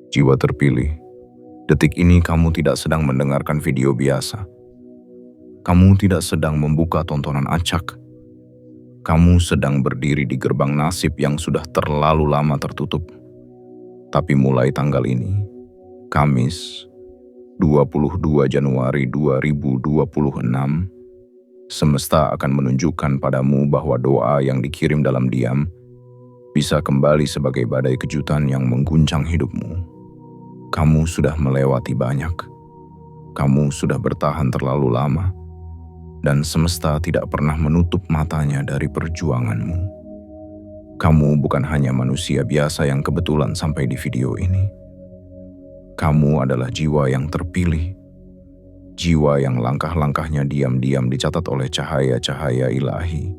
Jiwa terpilih, detik ini kamu tidak sedang mendengarkan video biasa. Kamu tidak sedang membuka tontonan acak. Kamu sedang berdiri di gerbang nasib yang sudah terlalu lama tertutup. Tapi mulai tanggal ini, Kamis, 22 Januari 2026, semesta akan menunjukkan padamu bahwa doa yang dikirim dalam diam bisa kembali sebagai badai kejutan yang mengguncang hidupmu. Kamu sudah melewati banyak. Kamu sudah bertahan terlalu lama. Dan semesta tidak pernah menutup matanya dari perjuanganmu. Kamu bukan hanya manusia biasa yang kebetulan sampai di video ini. Kamu adalah jiwa yang terpilih. Jiwa yang langkah-langkahnya diam-diam dicatat oleh cahaya-cahaya ilahi.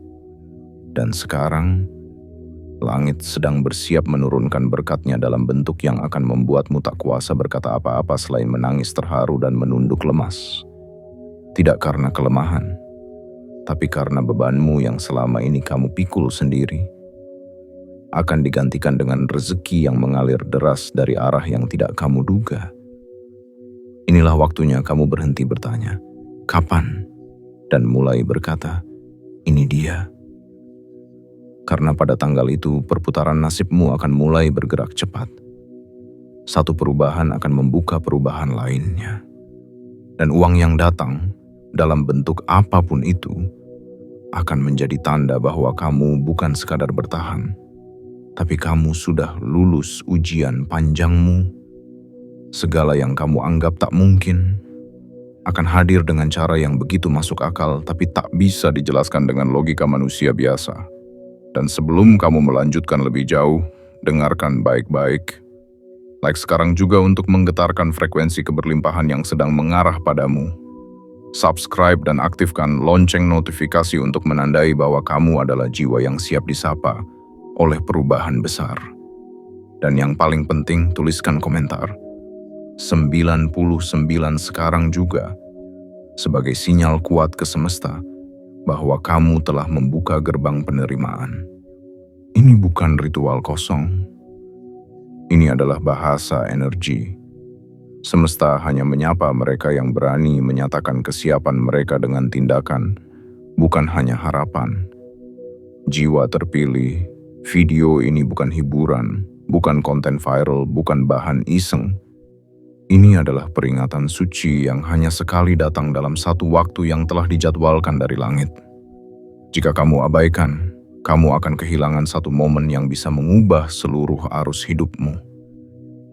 Dan sekarang, langit sedang bersiap menurunkan berkatnya dalam bentuk yang akan membuatmu tak kuasa berkata apa-apa selain menangis terharu dan menunduk lemas. Tidak karena kelemahan, tapi karena bebanmu yang selama ini kamu pikul sendiri akan digantikan dengan rezeki yang mengalir deras dari arah yang tidak kamu duga. Inilah waktunya kamu berhenti bertanya, kapan? Dan mulai berkata, ini dia. Karena pada tanggal itu perputaran nasibmu akan mulai bergerak cepat. Satu perubahan akan membuka perubahan lainnya. Dan uang yang datang, dalam bentuk apapun itu, akan menjadi tanda bahwa kamu bukan sekadar bertahan, tapi kamu sudah lulus ujian panjangmu. Segala yang kamu anggap tak mungkin akan hadir dengan cara yang begitu masuk akal, tapi tak bisa dijelaskan dengan logika manusia biasa. Dan sebelum kamu melanjutkan lebih jauh, dengarkan baik-baik. Like sekarang juga untuk menggetarkan frekuensi keberlimpahan yang sedang mengarah padamu. Subscribe dan aktifkan lonceng notifikasi untuk menandai bahwa kamu adalah jiwa yang siap disapa oleh perubahan besar. Dan yang paling penting, tuliskan komentar 99 sekarang juga sebagai sinyal kuat ke semesta bahwa kamu telah membuka gerbang penerimaan. Ini bukan ritual kosong. Ini adalah bahasa energi. Semesta hanya menyapa mereka yang berani menyatakan kesiapan mereka dengan tindakan, bukan hanya harapan. Jiwa terpilih, video ini bukan hiburan, bukan konten viral, bukan bahan iseng. Ini adalah peringatan suci yang hanya sekali datang dalam satu waktu yang telah dijadwalkan dari langit. Jika kamu abaikan, kamu akan kehilangan satu momen yang bisa mengubah seluruh arus hidupmu.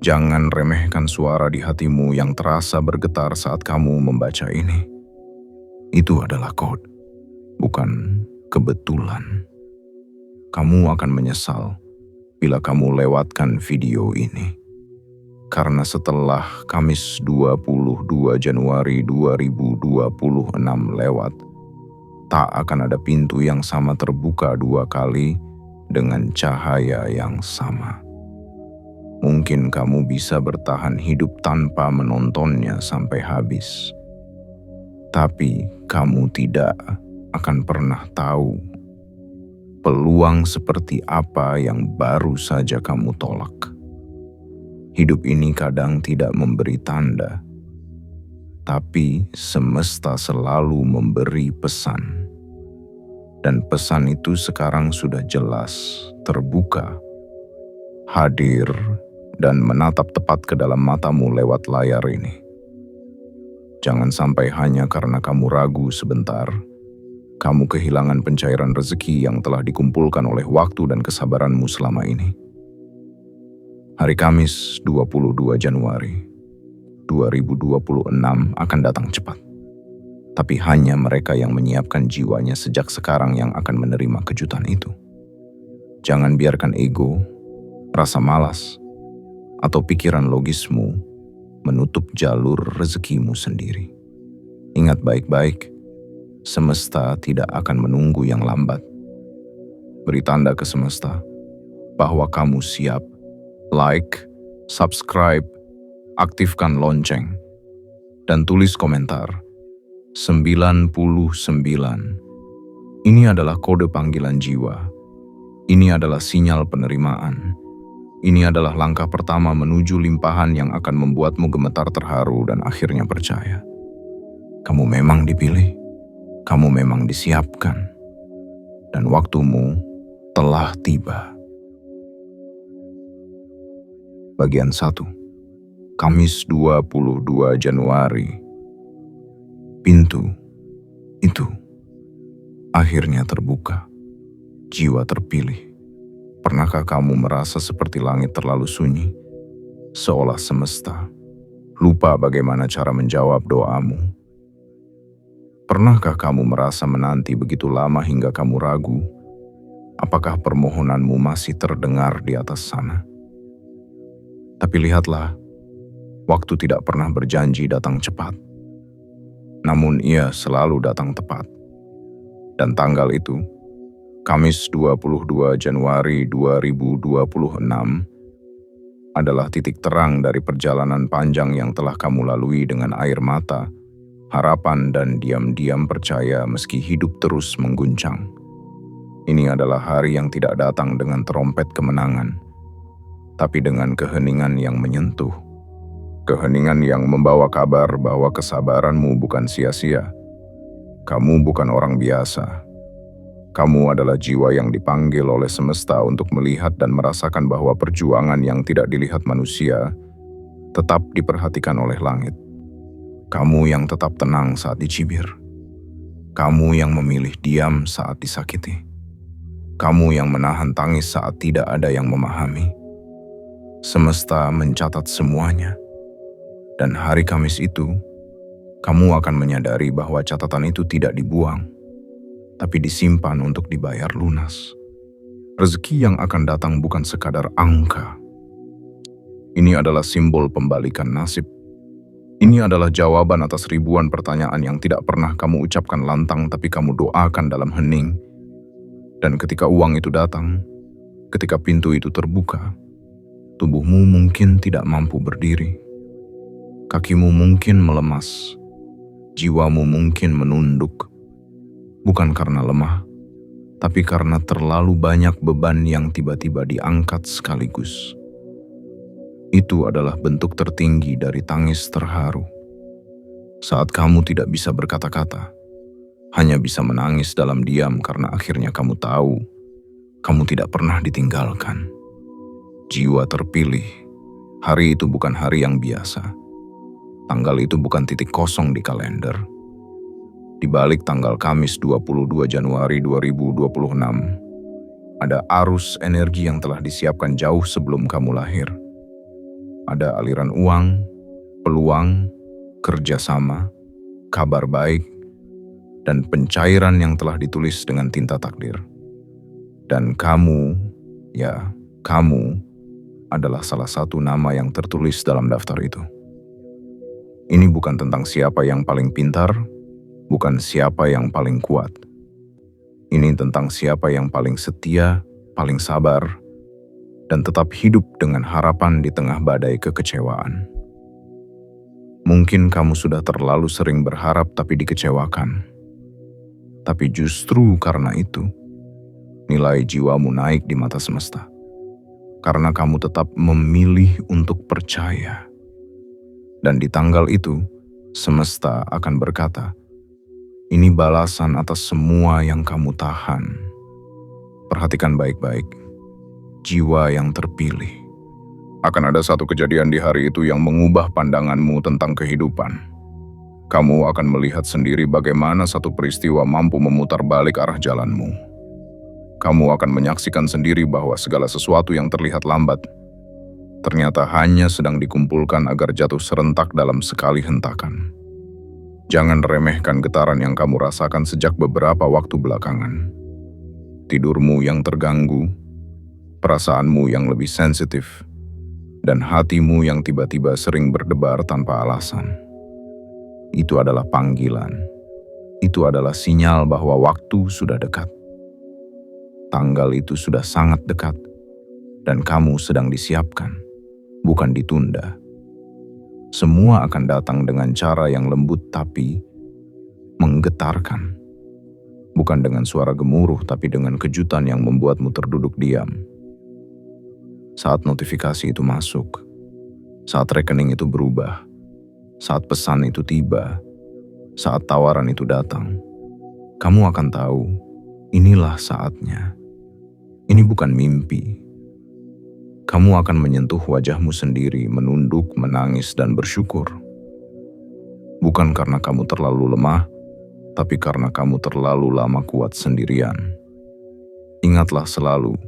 Jangan remehkan suara di hatimu yang terasa bergetar saat kamu membaca ini. Itu adalah kode, bukan kebetulan. Kamu akan menyesal bila kamu lewatkan video ini. Karena setelah Kamis 22 Januari 2026 lewat, tak akan ada pintu yang sama terbuka dua kali dengan cahaya yang sama. Mungkin kamu bisa bertahan hidup tanpa menontonnya sampai habis. Tapi kamu tidak akan pernah tahu peluang seperti apa yang baru saja kamu tolak. Hidup ini kadang tidak memberi tanda, tapi semesta selalu memberi pesan. Dan pesan itu sekarang sudah jelas, terbuka, hadir, dan menatap tepat ke dalam matamu lewat layar ini. Jangan sampai hanya karena kamu ragu sebentar, kamu kehilangan pencairan rezeki yang telah dikumpulkan oleh waktu dan kesabaranmu selama ini. Hari Kamis 22 Januari 2026 akan datang cepat. Tapi hanya mereka yang menyiapkan jiwanya sejak sekarang yang akan menerima kejutan itu. Jangan biarkan ego, rasa malas, atau pikiran logismu menutup jalur rezekimu sendiri. Ingat baik-baik, semesta tidak akan menunggu yang lambat. Beri tanda ke semesta bahwa kamu siap. Like, subscribe, aktifkan lonceng, dan tulis komentar 99. Ini adalah kode panggilan jiwa. Ini adalah sinyal penerimaan. Ini adalah langkah pertama menuju limpahan yang akan membuatmu gemetar terharu dan akhirnya percaya. Kamu memang dipilih, kamu memang disiapkan, dan waktumu telah tiba. Bagian 1. Kamis 22 Januari. Pintu itu akhirnya terbuka. Jiwa terpilih. Pernahkah kamu merasa seperti langit terlalu sunyi? Seolah semesta lupa bagaimana cara menjawab doamu. Pernahkah kamu merasa menanti begitu lama hingga kamu ragu? Apakah permohonanmu masih terdengar di atas sana? Tapi lihatlah, waktu tidak pernah berjanji datang cepat. Namun ia selalu datang tepat. Dan tanggal itu, Kamis 22 Januari 2026, adalah titik terang dari perjalanan panjang yang telah kamu lalui dengan air mata, harapan dan diam-diam percaya meski hidup terus mengguncang. Ini adalah hari yang tidak datang dengan trompet kemenangan, tapi dengan keheningan yang menyentuh. Keheningan yang membawa kabar bahwa kesabaranmu bukan sia-sia. Kamu bukan orang biasa. Kamu adalah jiwa yang dipanggil oleh semesta untuk melihat dan merasakan bahwa perjuangan yang tidak dilihat manusia tetap diperhatikan oleh langit. Kamu yang tetap tenang saat dicibir. Kamu yang memilih diam saat disakiti. Kamu yang menahan tangis saat tidak ada yang memahami. Semesta mencatat semuanya. Dan hari Kamis itu, kamu akan menyadari bahwa catatan itu tidak dibuang, tapi disimpan untuk dibayar lunas. Rezeki yang akan datang bukan sekadar angka. Ini adalah simbol pembalikan nasib. Ini adalah jawaban atas ribuan pertanyaan yang tidak pernah kamu ucapkan lantang tapi kamu doakan dalam hening. Dan ketika uang itu datang, ketika pintu itu terbuka, tubuhmu mungkin tidak mampu berdiri. Kakimu mungkin melemas. Jiwamu mungkin menunduk. Bukan karena lemah, tapi karena terlalu banyak beban yang tiba-tiba diangkat sekaligus. Itu adalah bentuk tertinggi dari tangis terharu. Saat kamu tidak bisa berkata-kata, hanya bisa menangis dalam diam karena akhirnya kamu tahu, kamu tidak pernah ditinggalkan. Jiwa terpilih, hari itu bukan hari yang biasa. Tanggal itu bukan titik kosong di kalender. Di balik tanggal Kamis 22 Januari 2026, ada arus energi yang telah disiapkan jauh sebelum kamu lahir. Ada aliran uang, peluang, kerjasama, kabar baik, dan pencairan yang telah ditulis dengan tinta takdir. Dan kamu, ya kamu, adalah salah satu nama yang tertulis dalam daftar itu. Ini bukan tentang siapa yang paling pintar, bukan siapa yang paling kuat. Ini tentang siapa yang paling setia, paling sabar, dan tetap hidup dengan harapan di tengah badai kekecewaan. Mungkin kamu sudah terlalu sering berharap tapi dikecewakan. Tapi justru karena itu, nilai jiwamu naik di mata semesta. Karena kamu tetap memilih untuk percaya. Dan di tanggal itu, semesta akan berkata, ini balasan atas semua yang kamu tahan. Perhatikan baik-baik, jiwa yang terpilih. Akan ada satu kejadian di hari itu yang mengubah pandanganmu tentang kehidupan. Kamu akan melihat sendiri bagaimana satu peristiwa mampu memutar balik arah jalanmu. Kamu akan menyaksikan sendiri bahwa segala sesuatu yang terlihat lambat, ternyata hanya sedang dikumpulkan agar jatuh serentak dalam sekali hentakan. Jangan remehkan getaran yang kamu rasakan sejak beberapa waktu belakangan. Tidurmu yang terganggu, perasaanmu yang lebih sensitif, dan hatimu yang tiba-tiba sering berdebar tanpa alasan. Itu adalah panggilan. Itu adalah sinyal bahwa waktu sudah dekat. Tanggal itu sudah sangat dekat, dan kamu sedang disiapkan, bukan ditunda. Semua akan datang dengan cara yang lembut tapi menggetarkan. Bukan dengan suara gemuruh tapi dengan kejutan yang membuatmu terduduk diam. Saat notifikasi itu masuk, saat rekening itu berubah, saat pesan itu tiba, saat tawaran itu datang, kamu akan tahu inilah saatnya. Ini bukan mimpi. Kamu akan menyentuh wajahmu sendiri, menunduk, menangis, dan bersyukur. Bukan karena kamu terlalu lemah, tapi karena kamu terlalu lama kuat sendirian. Ingatlah selalu,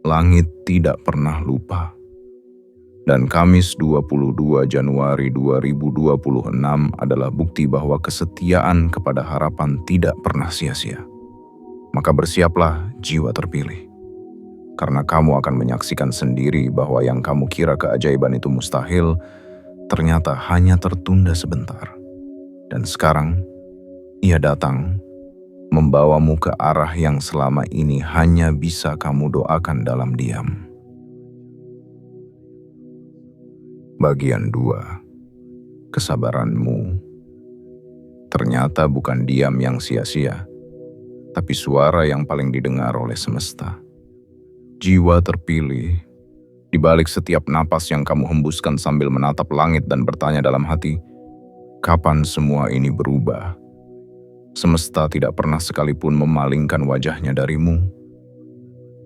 langit tidak pernah lupa. Dan Kamis 22 Januari 2026 adalah bukti bahwa kesetiaan kepada harapan tidak pernah sia-sia. Maka bersiaplah jiwa terpilih. Karena kamu akan menyaksikan sendiri bahwa yang kamu kira keajaiban itu mustahil, ternyata hanya tertunda sebentar. Dan sekarang, ia datang, membawamu ke arah yang selama ini hanya bisa kamu doakan dalam diam. Bagian 2. Kesabaranmu. Ternyata bukan diam yang sia-sia, tapi suara yang paling didengar oleh semesta. Jiwa terpilih, di balik setiap napas yang kamu hembuskan sambil menatap langit dan bertanya dalam hati, kapan semua ini berubah? Semesta tidak pernah sekalipun memalingkan wajahnya darimu.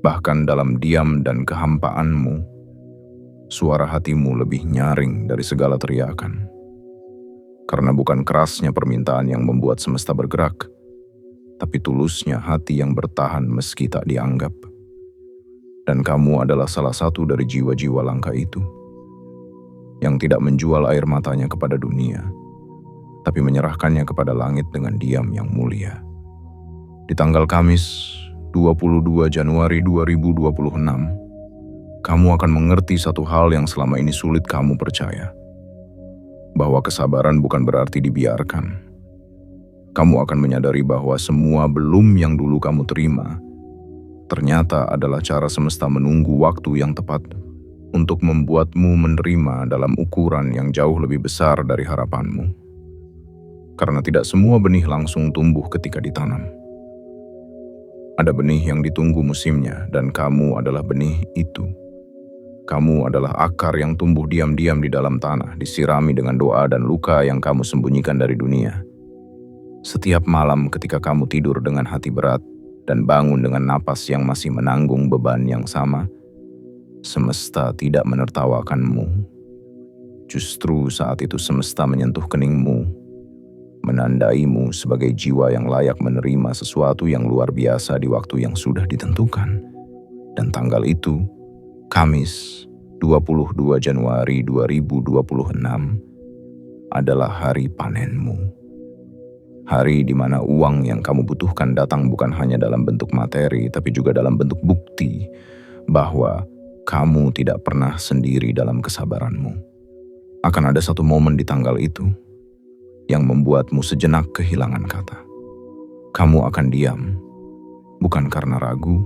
Bahkan dalam diam dan kehampaanmu, suara hatimu lebih nyaring dari segala teriakan. Karena bukan kerasnya permintaan yang membuat semesta bergerak, tapi tulusnya hati yang bertahan meski tak dianggap. Dan kamu adalah salah satu dari jiwa-jiwa langka itu, yang tidak menjual air matanya kepada dunia, tapi menyerahkannya kepada langit dengan diam yang mulia. Di tanggal Kamis, 22 Januari 2026, kamu akan mengerti satu hal yang selama ini sulit kamu percaya. Bahwa kesabaran bukan berarti dibiarkan. Kamu akan menyadari bahwa semua belum yang dulu kamu terima, ternyata adalah cara semesta menunggu waktu yang tepat untuk membuatmu menerima dalam ukuran yang jauh lebih besar dari harapanmu. Karena tidak semua benih langsung tumbuh ketika ditanam. Ada benih yang ditunggu musimnya, dan kamu adalah benih itu. Kamu adalah akar yang tumbuh diam-diam di dalam tanah, disirami dengan doa dan luka yang kamu sembunyikan dari dunia. Setiap malam ketika kamu tidur dengan hati berat, dan bangun dengan napas yang masih menanggung beban yang sama, semesta tidak menertawakanmu. Justru saat itu semesta menyentuh keningmu, menandaimu sebagai jiwa yang layak menerima sesuatu yang luar biasa di waktu yang sudah ditentukan. Dan tanggal itu, Kamis 22 Januari 2026, adalah hari panenmu. Hari di mana uang yang kamu butuhkan datang bukan hanya dalam bentuk materi, tapi juga dalam bentuk bukti bahwa kamu tidak pernah sendiri dalam kesabaranmu. Akan ada satu momen di tanggal itu yang membuatmu sejenak kehilangan kata. Kamu akan diam, bukan karena ragu,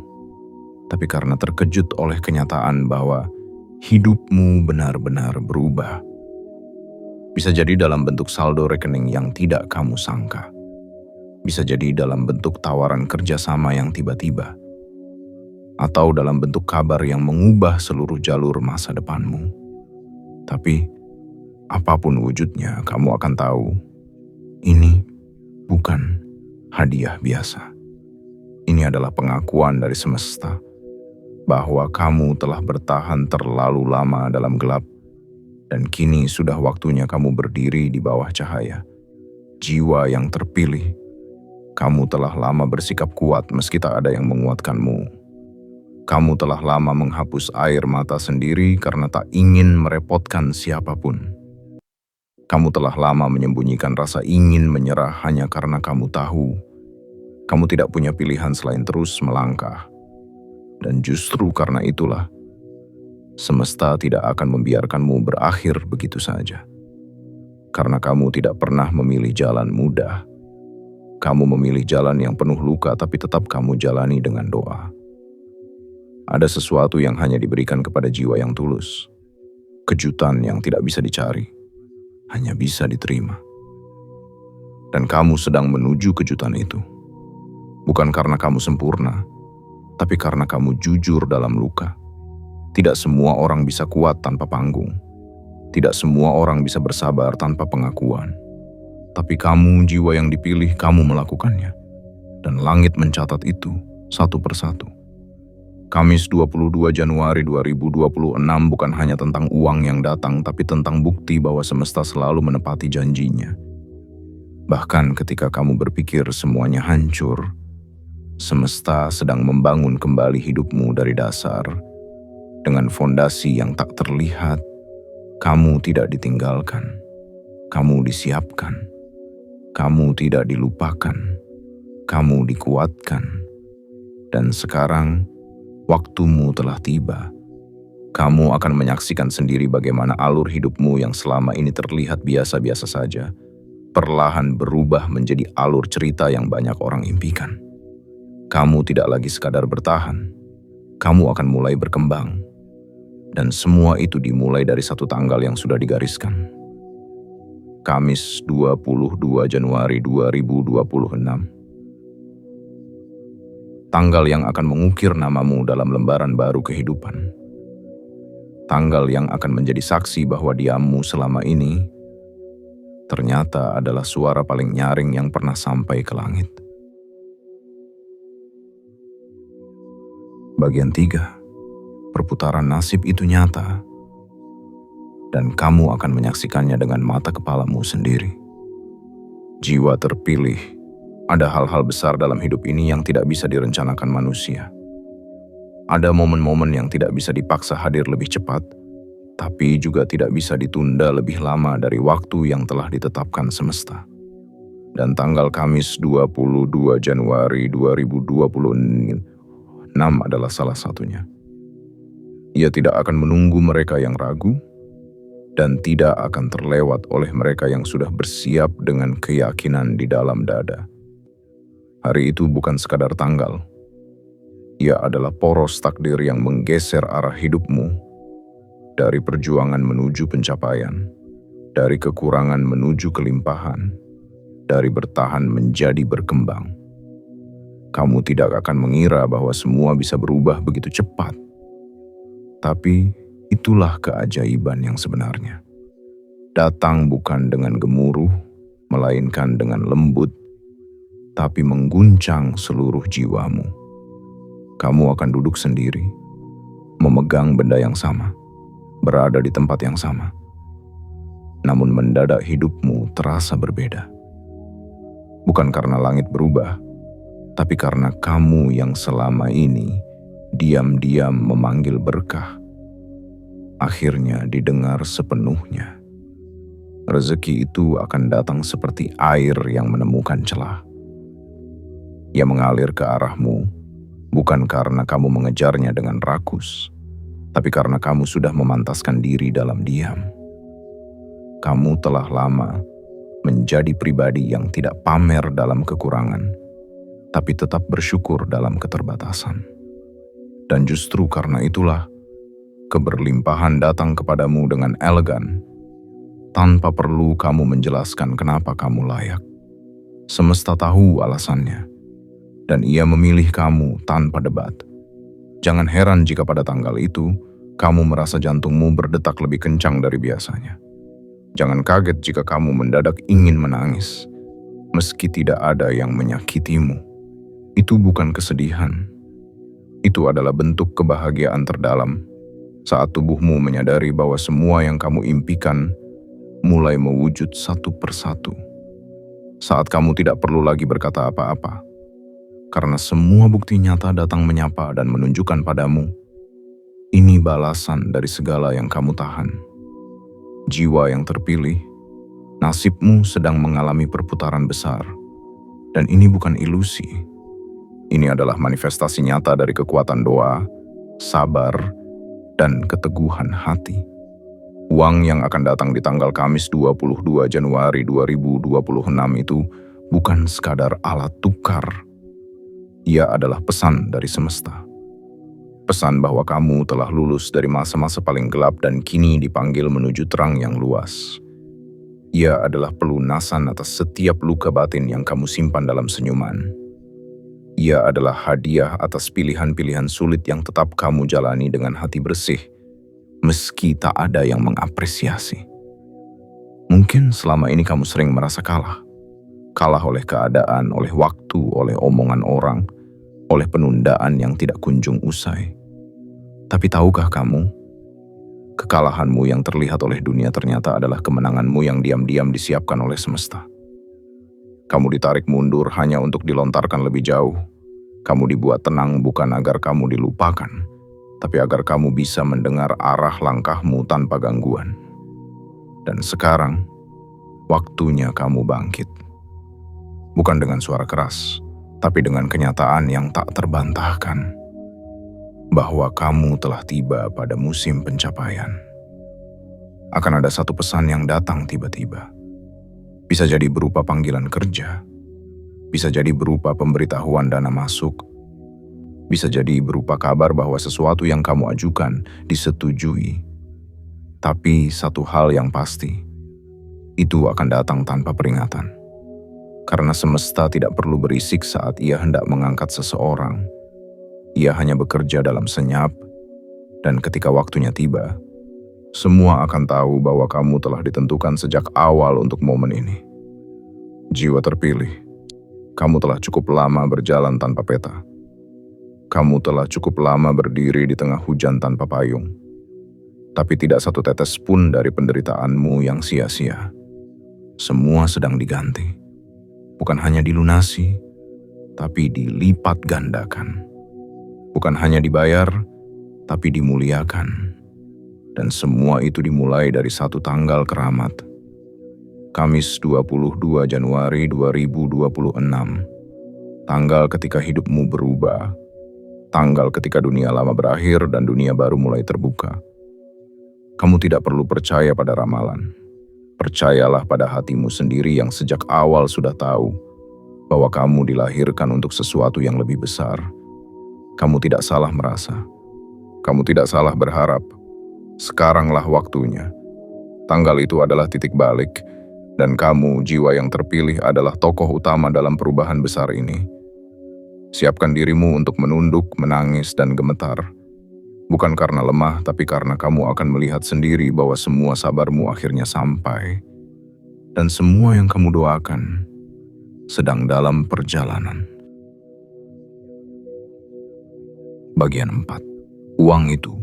tapi karena terkejut oleh kenyataan bahwa hidupmu benar-benar berubah. Bisa jadi dalam bentuk saldo rekening yang tidak kamu sangka. Bisa jadi dalam bentuk tawaran kerjasama yang tiba-tiba. Atau dalam bentuk kabar yang mengubah seluruh jalur masa depanmu. Tapi, apapun wujudnya, kamu akan tahu, ini bukan hadiah biasa. Ini adalah pengakuan dari semesta bahwa kamu telah bertahan terlalu lama dalam gelap, dan kini sudah waktunya kamu berdiri di bawah cahaya. Jiwa yang terpilih, kamu telah lama bersikap kuat meski tak ada yang menguatkanmu. Kamu telah lama menghapus air mata sendiri karena tak ingin merepotkan siapapun. Kamu telah lama menyembunyikan rasa ingin menyerah hanya karena kamu tahu kamu tidak punya pilihan selain terus melangkah. Dan justru karena itulah, semesta tidak akan membiarkanmu berakhir begitu saja. Karena kamu tidak pernah memilih jalan mudah. Kamu memilih jalan yang penuh luka, tapi tetap kamu jalani dengan doa. Ada sesuatu yang hanya diberikan kepada jiwa yang tulus. Kejutan yang tidak bisa dicari, hanya bisa diterima. Dan kamu sedang menuju kejutan itu. Bukan karena kamu sempurna, tapi karena kamu jujur dalam luka. Tidak semua orang bisa kuat tanpa panggung. Tidak semua orang bisa bersabar tanpa pengakuan. Tapi kamu, jiwa yang dipilih, kamu melakukannya. Dan langit mencatat itu satu persatu. Kamis 22 Januari 2026 bukan hanya tentang uang yang datang, tapi tentang bukti bahwa semesta selalu menepati janjinya. Bahkan ketika kamu berpikir semuanya hancur, semesta sedang membangun kembali hidupmu dari dasar. Dengan fondasi yang tak terlihat, kamu tidak ditinggalkan. Kamu disiapkan. Kamu tidak dilupakan. Kamu dikuatkan. Dan sekarang, waktumu telah tiba. Kamu akan menyaksikan sendiri bagaimana alur hidupmu yang selama ini terlihat biasa-biasa saja, perlahan berubah menjadi alur cerita yang banyak orang impikan. Kamu tidak lagi sekadar bertahan. Kamu akan mulai berkembang. Dan semua itu dimulai dari satu tanggal yang sudah digariskan. Kamis 22 Januari 2026. Tanggal yang akan mengukir namamu dalam lembaran baru kehidupan. Tanggal yang akan menjadi saksi bahwa diammu selama ini ternyata adalah suara paling nyaring yang pernah sampai ke langit. Bagian 3. Perputaran nasib itu nyata, dan kamu akan menyaksikannya dengan mata kepalamu sendiri. Jiwa terpilih, ada hal-hal besar dalam hidup ini yang tidak bisa direncanakan manusia. Ada momen-momen yang tidak bisa dipaksa hadir lebih cepat, tapi juga tidak bisa ditunda lebih lama dari waktu yang telah ditetapkan semesta. Dan tanggal Kamis 22 Januari 2026 adalah salah satunya. Ia tidak akan menunggu mereka yang ragu, dan tidak akan terlewat oleh mereka yang sudah bersiap dengan keyakinan di dalam dada. Hari itu bukan sekadar tanggal. Ia adalah poros takdir yang menggeser arah hidupmu dari perjuangan menuju pencapaian, dari kekurangan menuju kelimpahan, dari bertahan menjadi berkembang. Kamu tidak akan mengira bahwa semua bisa berubah begitu cepat. Tapi itulah keajaiban yang sebenarnya. Datang bukan dengan gemuruh, melainkan dengan lembut, tapi mengguncang seluruh jiwamu. Kamu akan duduk sendiri, memegang benda yang sama, berada di tempat yang sama. Namun mendadak hidupmu terasa berbeda. Bukan karena langit berubah, tapi karena kamu yang selama ini diam-diam memanggil berkah, akhirnya didengar sepenuhnya. Rezeki itu akan datang seperti air yang menemukan celah. Ia mengalir ke arahmu, bukan karena kamu mengejarnya dengan rakus, tapi karena kamu sudah memantaskan diri dalam diam. Kamu telah lama menjadi pribadi yang tidak pamer dalam kekurangan, tapi tetap bersyukur dalam keterbatasan. Dan justru karena itulah, keberlimpahan datang kepadamu dengan elegan, tanpa perlu kamu menjelaskan kenapa kamu layak. Semesta tahu alasannya, dan ia memilih kamu tanpa debat. Jangan heran jika pada tanggal itu, kamu merasa jantungmu berdetak lebih kencang dari biasanya. Jangan kaget jika kamu mendadak ingin menangis, meski tidak ada yang menyakitimu. Itu bukan kesedihan. Itu adalah bentuk kebahagiaan terdalam saat tubuhmu menyadari bahwa semua yang kamu impikan mulai mewujud satu persatu. Saat kamu tidak perlu lagi berkata apa-apa, karena semua bukti nyata datang menyapa dan menunjukkan padamu, ini balasan dari segala yang kamu tahan. Jiwa yang terpilih, nasibmu sedang mengalami perputaran besar, dan ini bukan ilusi. Ini adalah manifestasi nyata dari kekuatan doa, sabar, dan keteguhan hati. Uang yang akan datang di tanggal Kamis 22 Januari 2026 itu bukan sekadar alat tukar. Ia adalah pesan dari semesta. Pesan bahwa kamu telah lulus dari masa-masa paling gelap dan kini dipanggil menuju terang yang luas. Ia adalah pelunasan atas setiap luka batin yang kamu simpan dalam senyuman. Ia adalah hadiah atas pilihan-pilihan sulit yang tetap kamu jalani dengan hati bersih, meski tak ada yang mengapresiasi. Mungkin selama ini kamu sering merasa kalah. Kalah oleh keadaan, oleh waktu, oleh omongan orang, oleh penundaan yang tidak kunjung usai. Tapi tahukah kamu, kekalahanmu yang terlihat oleh dunia ternyata adalah kemenanganmu yang diam-diam disiapkan oleh semesta. Kamu ditarik mundur hanya untuk dilontarkan lebih jauh. Kamu dibuat tenang bukan agar kamu dilupakan, tapi agar kamu bisa mendengar arah langkahmu tanpa gangguan. Dan sekarang, waktunya kamu bangkit. Bukan dengan suara keras, tapi dengan kenyataan yang tak terbantahkan. Bahwa kamu telah tiba pada musim pencapaian. Akan ada satu pesan yang datang tiba-tiba. Bisa jadi berupa panggilan kerja, bisa jadi berupa pemberitahuan dana masuk, bisa jadi berupa kabar bahwa sesuatu yang kamu ajukan disetujui. Tapi satu hal yang pasti, itu akan datang tanpa peringatan. Karena semesta tidak perlu berisik saat ia hendak mengangkat seseorang. Ia hanya bekerja dalam senyap, dan ketika waktunya tiba, semua akan tahu bahwa kamu telah ditentukan sejak awal untuk momen ini. Jiwa terpilih, kamu telah cukup lama berjalan tanpa peta. Kamu telah cukup lama berdiri di tengah hujan tanpa payung. Tapi tidak satu tetes pun dari penderitaanmu yang sia-sia. Semua sedang diganti. Bukan hanya dilunasi, tapi dilipat gandakan. Bukan hanya dibayar, tapi dimuliakan. Dan semua itu dimulai dari satu tanggal keramat. Kamis 22 Januari 2026. Tanggal ketika hidupmu berubah. Tanggal ketika dunia lama berakhir dan dunia baru mulai terbuka. Kamu tidak perlu percaya pada ramalan. Percayalah pada hatimu sendiri yang sejak awal sudah tahu bahwa kamu dilahirkan untuk sesuatu yang lebih besar. Kamu tidak salah merasa. Kamu tidak salah berharap. Sekaranglah waktunya. Tanggal itu adalah titik balik, dan kamu, jiwa yang terpilih, adalah tokoh utama dalam perubahan besar ini. Siapkan dirimu untuk menunduk, menangis, dan gemetar. Bukan karena lemah, tapi karena kamu akan melihat sendiri bahwa semua sabarmu akhirnya sampai. Dan semua yang kamu doakan sedang dalam perjalanan. Bagian 4. Uang itu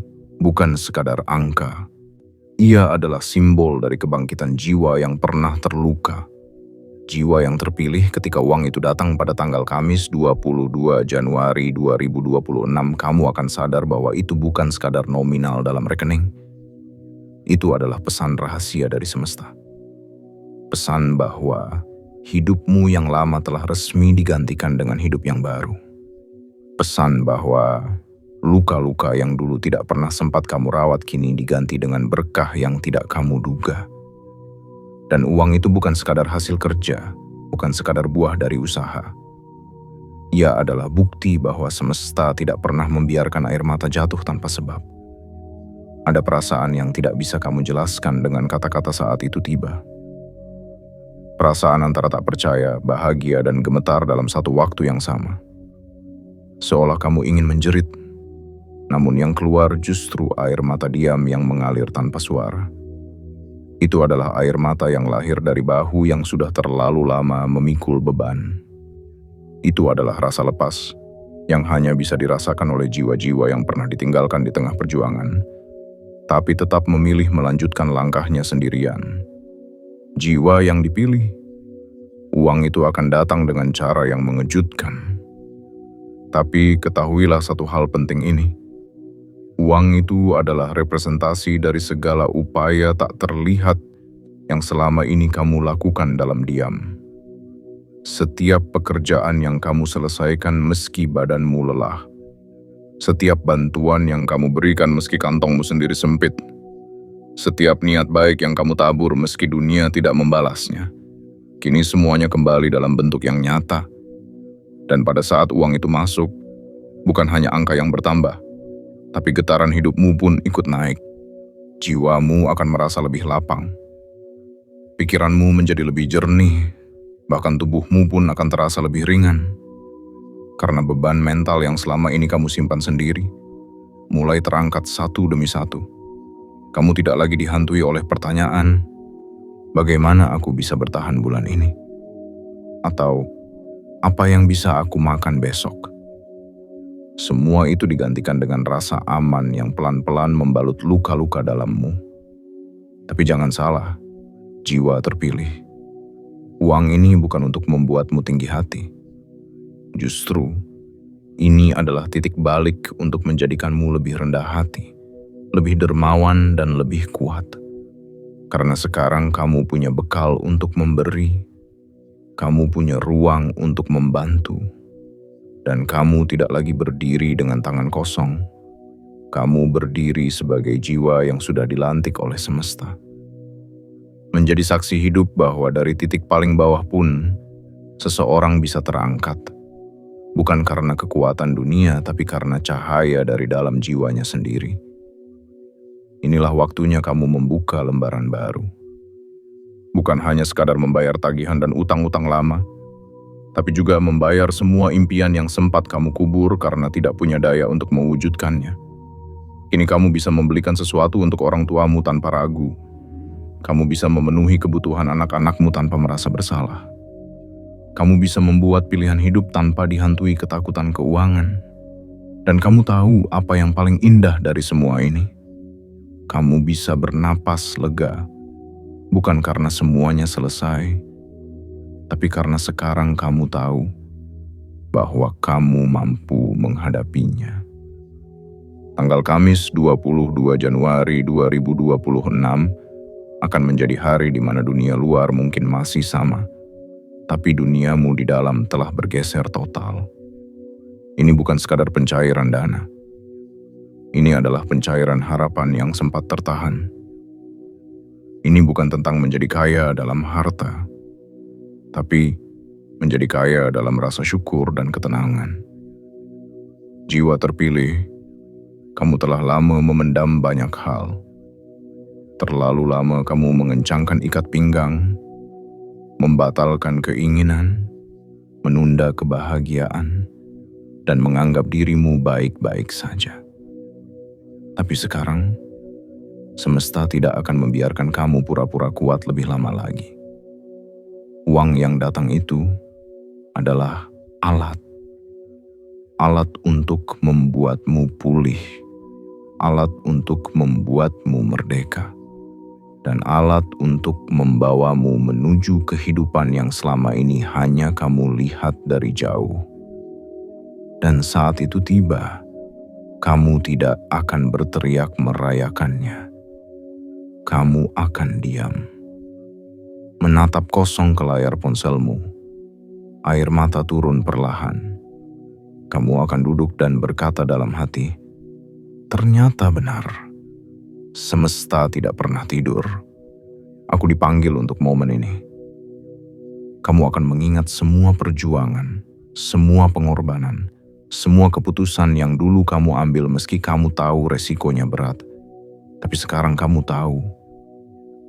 bukan sekadar angka. Ia adalah simbol dari kebangkitan jiwa yang pernah terluka. Jiwa yang terpilih ketika uang itu datang pada tanggal Kamis 22 Januari 2026, kamu akan sadar bahwa itu bukan sekadar nominal dalam rekening. Itu adalah pesan rahasia dari semesta. Pesan bahwa hidupmu yang lama telah resmi digantikan dengan hidup yang baru. Pesan bahwa luka-luka yang dulu tidak pernah sempat kamu rawat kini diganti dengan berkah yang tidak kamu duga. Dan uang itu bukan sekadar hasil kerja, bukan sekadar buah dari usaha. Ia adalah bukti bahwa semesta tidak pernah membiarkan air mata jatuh tanpa sebab. Ada perasaan yang tidak bisa kamu jelaskan dengan kata-kata saat itu tiba. Perasaan antara tak percaya, bahagia, dan gemetar dalam satu waktu yang sama. Seolah kamu ingin menjerit, namun yang keluar justru air mata diam yang mengalir tanpa suara. Itu adalah air mata yang lahir dari bahu yang sudah terlalu lama memikul beban. Itu adalah rasa lepas yang hanya bisa dirasakan oleh jiwa-jiwa yang pernah ditinggalkan di tengah perjuangan, tapi tetap memilih melanjutkan langkahnya sendirian. Jiwa yang dipilih, uang itu akan datang dengan cara yang mengejutkan. Tapi ketahuilah satu hal penting ini. Uang itu adalah representasi dari segala upaya tak terlihat yang selama ini kamu lakukan dalam diam. Setiap pekerjaan yang kamu selesaikan meski badanmu lelah. Setiap bantuan yang kamu berikan meski kantongmu sendiri sempit. Setiap niat baik yang kamu tabur meski dunia tidak membalasnya. Kini semuanya kembali dalam bentuk yang nyata. Dan pada saat uang itu masuk, bukan hanya angka yang bertambah, tapi getaran hidupmu pun ikut naik. Jiwamu akan merasa lebih lapang. Pikiranmu menjadi lebih jernih, bahkan tubuhmu pun akan terasa lebih ringan. Karena beban mental yang selama ini kamu simpan sendiri, mulai terangkat satu demi satu. Kamu tidak lagi dihantui oleh pertanyaan, bagaimana aku bisa bertahan bulan ini? Atau, apa yang bisa aku makan besok? Semua itu digantikan dengan rasa aman yang pelan-pelan membalut luka-luka dalammu. Tapi jangan salah, jiwa terpilih. Uang ini bukan untuk membuatmu tinggi hati. Justru, ini adalah titik balik untuk menjadikanmu lebih rendah hati, lebih dermawan dan lebih kuat. Karena sekarang kamu punya bekal untuk memberi, kamu punya ruang untuk membantu, dan kamu tidak lagi berdiri dengan tangan kosong. Kamu berdiri sebagai jiwa yang sudah dilantik oleh semesta. Menjadi saksi hidup bahwa dari titik paling bawah pun, seseorang bisa terangkat. Bukan karena kekuatan dunia, tapi karena cahaya dari dalam jiwanya sendiri. Inilah waktunya kamu membuka lembaran baru. Bukan hanya sekadar membayar tagihan dan utang-utang lama, tapi juga membayar semua impian yang sempat kamu kubur karena tidak punya daya untuk mewujudkannya. Kini kamu bisa membelikan sesuatu untuk orang tuamu tanpa ragu. Kamu bisa memenuhi kebutuhan anak-anakmu tanpa merasa bersalah. Kamu bisa membuat pilihan hidup tanpa dihantui ketakutan keuangan. Dan kamu tahu apa yang paling indah dari semua ini? Kamu bisa bernapas lega, bukan karena semuanya selesai, tapi karena sekarang kamu tahu bahwa kamu mampu menghadapinya. Tanggal Kamis 22 Januari 2026 akan menjadi hari di mana dunia luar mungkin masih sama, tapi duniamu di dalam telah bergeser total. Ini bukan sekadar pencairan dana. Ini adalah pencairan harapan yang sempat tertahan. Ini bukan tentang menjadi kaya dalam harta, tapi menjadi kaya dalam rasa syukur dan ketenangan. Jiwa terpilih, kamu telah lama memendam banyak hal. Terlalu lama kamu mengencangkan ikat pinggang, membatalkan keinginan, menunda kebahagiaan, dan menganggap dirimu baik-baik saja. Tapi sekarang, semesta tidak akan membiarkan kamu pura-pura kuat lebih lama lagi. Uang yang datang itu adalah alat. Alat untuk membuatmu pulih. Alat untuk membuatmu merdeka. Dan alat untuk membawamu menuju kehidupan yang selama ini hanya kamu lihat dari jauh. Dan saat itu tiba, kamu tidak akan berteriak merayakannya. Kamu akan diam. Menatap kosong ke layar ponselmu. Air mata turun perlahan. Kamu akan duduk dan berkata dalam hati, ternyata benar. Semesta tidak pernah tidur. Aku dipanggil untuk momen ini. Kamu akan mengingat semua perjuangan, semua pengorbanan, semua keputusan yang dulu kamu ambil meski kamu tahu resikonya berat. Tapi sekarang kamu tahu,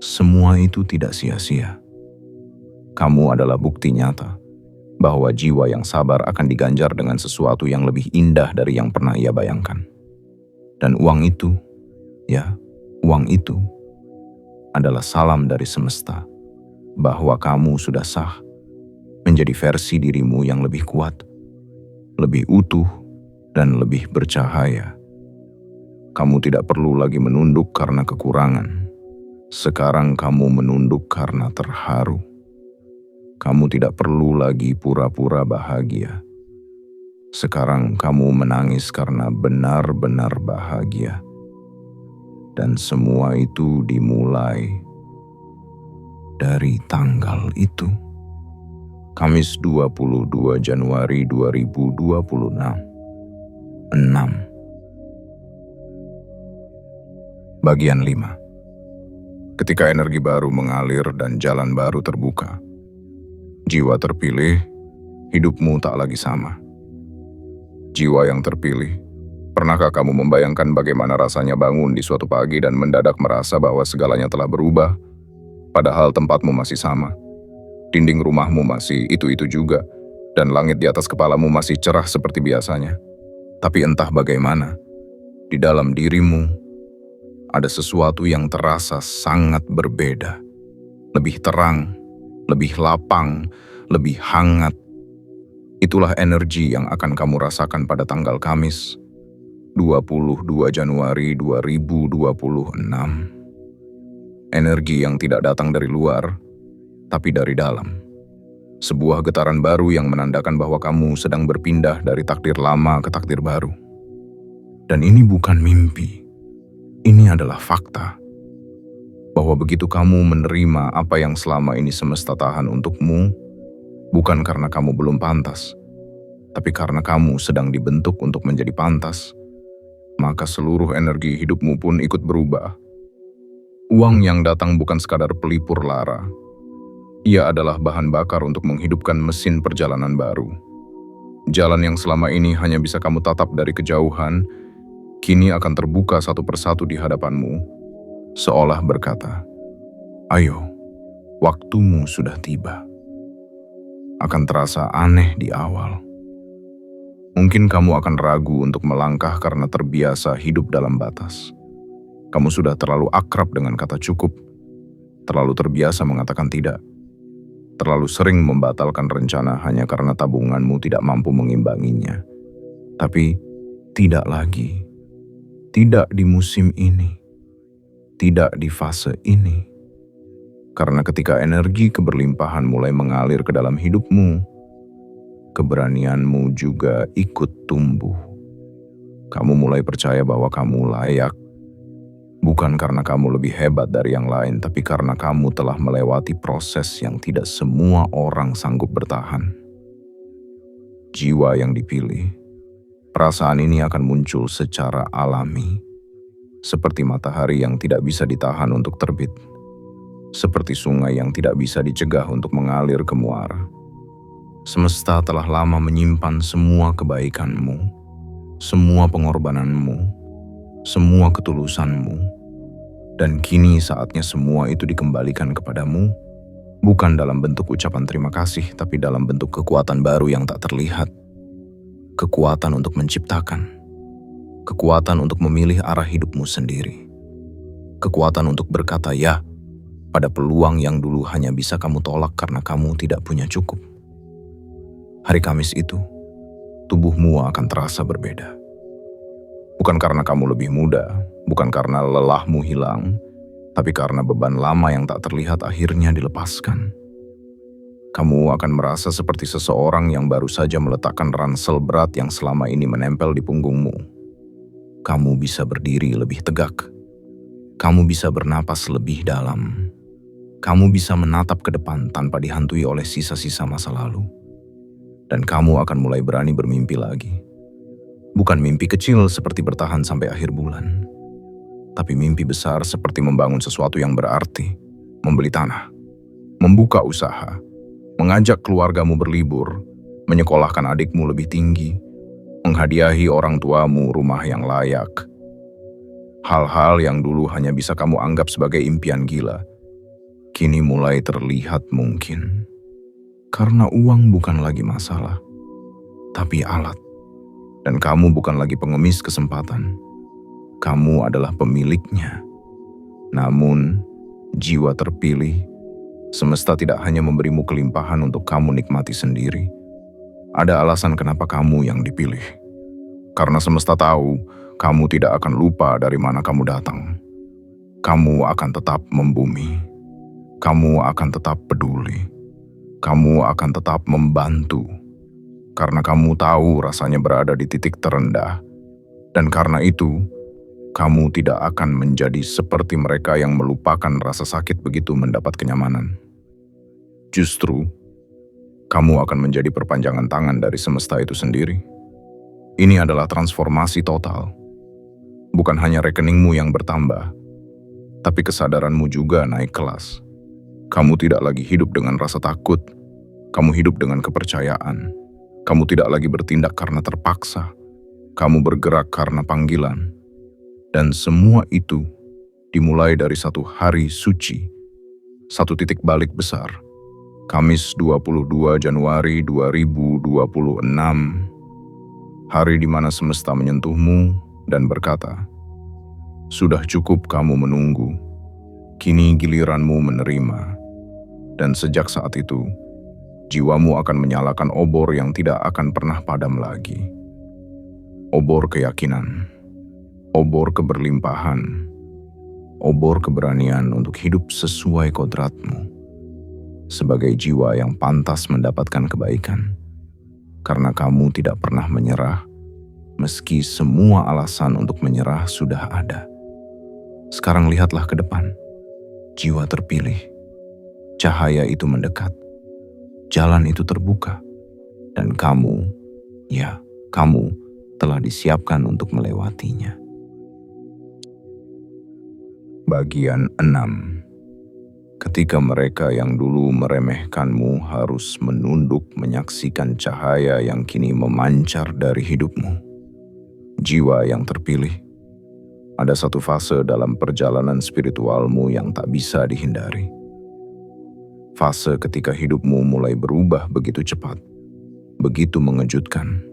semua itu tidak sia-sia. Kamu adalah bukti nyata bahwa jiwa yang sabar akan diganjar dengan sesuatu yang lebih indah dari yang pernah ia bayangkan. Dan uang itu, uang itu adalah salam dari semesta bahwa kamu sudah sah menjadi versi dirimu yang lebih kuat, lebih utuh, dan lebih bercahaya. Kamu tidak perlu lagi menunduk karena kekurangan. Sekarang kamu menunduk karena terharu. Kamu tidak perlu lagi pura-pura bahagia. Sekarang kamu menangis karena benar-benar bahagia. Dan semua itu dimulai dari tanggal itu. Kamis 22 Januari 2026. 6. Bagian 5. Ketika energi baru mengalir dan jalan baru terbuka, jiwa terpilih, hidupmu tak lagi sama. Jiwa yang terpilih, pernahkah kamu membayangkan bagaimana rasanya bangun di suatu pagi dan mendadak merasa bahwa segalanya telah berubah, padahal tempatmu masih sama? Dinding rumahmu masih itu-itu juga, dan langit di atas kepalamu masih cerah seperti biasanya. Tapi entah bagaimana, di dalam dirimu ada sesuatu yang terasa sangat berbeda. Lebih terang, lebih lapang, lebih hangat. Itulah energi yang akan kamu rasakan pada tanggal Kamis, 22 Januari 2026. Energi yang tidak datang dari luar, tapi dari dalam. Sebuah getaran baru yang menandakan bahwa kamu sedang berpindah dari takdir lama ke takdir baru. Dan ini bukan mimpi. Ini adalah fakta. Bahwa begitu kamu menerima apa yang selama ini semesta tahan untukmu, bukan karena kamu belum pantas, tapi karena kamu sedang dibentuk untuk menjadi pantas, maka seluruh energi hidupmu pun ikut berubah. Uang yang datang bukan sekadar pelipur lara. Ia adalah bahan bakar untuk menghidupkan mesin perjalanan baru. Jalan yang selama ini hanya bisa kamu tatap dari kejauhan, kini akan terbuka satu persatu di hadapanmu, seolah berkata, "Ayo, waktumu sudah tiba." Akan terasa aneh di awal. Mungkin kamu akan ragu untuk melangkah karena terbiasa hidup dalam batas. Kamu sudah terlalu akrab dengan kata cukup, terlalu terbiasa mengatakan tidak. Terlalu sering membatalkan rencana hanya karena tabunganmu tidak mampu mengimbanginya. Tapi tidak lagi. Tidak di musim ini. Tidak di fase ini. Karena ketika energi keberlimpahan mulai mengalir ke dalam hidupmu, keberanianmu juga ikut tumbuh. Kamu mulai percaya bahwa kamu layak. Bukan karena kamu lebih hebat dari yang lain, tapi karena kamu telah melewati proses yang tidak semua orang sanggup bertahan. Jiwa yang dipilih, perasaan ini akan muncul secara alami, seperti matahari yang tidak bisa ditahan untuk terbit, seperti sungai yang tidak bisa dicegah untuk mengalir ke muara. Semesta telah lama menyimpan semua kebaikanmu, semua pengorbananmu, semua ketulusanmu, dan kini saatnya semua itu dikembalikan kepadamu, bukan dalam bentuk ucapan terima kasih, tapi dalam bentuk kekuatan baru yang tak terlihat. Kekuatan untuk menciptakan, kekuatan untuk memilih arah hidupmu sendiri, kekuatan untuk berkata ya pada peluang yang dulu hanya bisa kamu tolak karena kamu tidak punya cukup. Hari Kamis itu, tubuhmu akan terasa berbeda. Bukan karena kamu lebih muda, bukan karena lelahmu hilang, tapi karena beban lama yang tak terlihat akhirnya dilepaskan. Kamu akan merasa seperti seseorang yang baru saja meletakkan ransel berat yang selama ini menempel di punggungmu. Kamu bisa berdiri lebih tegak. Kamu bisa bernapas lebih dalam. Kamu bisa menatap ke depan tanpa dihantui oleh sisa-sisa masa lalu. Dan kamu akan mulai berani bermimpi lagi. Bukan mimpi kecil seperti bertahan sampai akhir bulan, tapi mimpi besar seperti membangun sesuatu yang berarti, membeli tanah, membuka usaha, mengajak keluargamu berlibur, menyekolahkan adikmu lebih tinggi, menghadiahi orang tuamu rumah yang layak. Hal-hal yang dulu hanya bisa kamu anggap sebagai impian gila, kini mulai terlihat mungkin. Karena uang bukan lagi masalah, tapi alat. Dan kamu bukan lagi pengemis kesempatan. Kamu adalah pemiliknya. Namun, jiwa terpilih, semesta tidak hanya memberimu kelimpahan untuk kamu nikmati sendiri. Ada alasan kenapa kamu yang dipilih. Karena semesta tahu, kamu tidak akan lupa dari mana kamu datang. Kamu akan tetap membumi. Kamu akan tetap peduli. Kamu akan tetap membantu. Karena kamu tahu rasanya berada di titik terendah. Dan karena itu, kamu tidak akan menjadi seperti mereka yang melupakan rasa sakit begitu mendapat kenyamanan. Justru, kamu akan menjadi perpanjangan tangan dari semesta itu sendiri. Ini adalah transformasi total. Bukan hanya rekeningmu yang bertambah, tapi kesadaranmu juga naik kelas. Kamu tidak lagi hidup dengan rasa takut, kamu hidup dengan kepercayaan. Kamu tidak lagi bertindak karena terpaksa. Kamu bergerak karena panggilan. Dan semua itu dimulai dari satu hari suci, satu titik balik besar, Kamis 22 Januari 2026, hari di mana semesta menyentuhmu dan berkata, "Sudah cukup kamu menunggu, kini giliranmu menerima." Dan sejak saat itu, jiwamu akan menyalakan obor yang tidak akan pernah padam lagi. Obor keyakinan, obor keberlimpahan, obor keberanian untuk hidup sesuai kodratmu. Sebagai jiwa yang pantas mendapatkan kebaikan, karena kamu tidak pernah menyerah, meski semua alasan untuk menyerah sudah ada. Sekarang lihatlah ke depan, jiwa terpilih, cahaya itu mendekat, jalan itu terbuka, dan kamu, ya kamu, telah disiapkan untuk melewatinya. Bagian 6. Ketika mereka yang dulu meremehkanmu harus menunduk menyaksikan cahaya yang kini memancar dari hidupmu. Jiwa yang terpilih, ada satu fase dalam perjalanan spiritualmu yang tak bisa dihindari. Fase ketika hidupmu mulai berubah begitu cepat, begitu mengejutkan,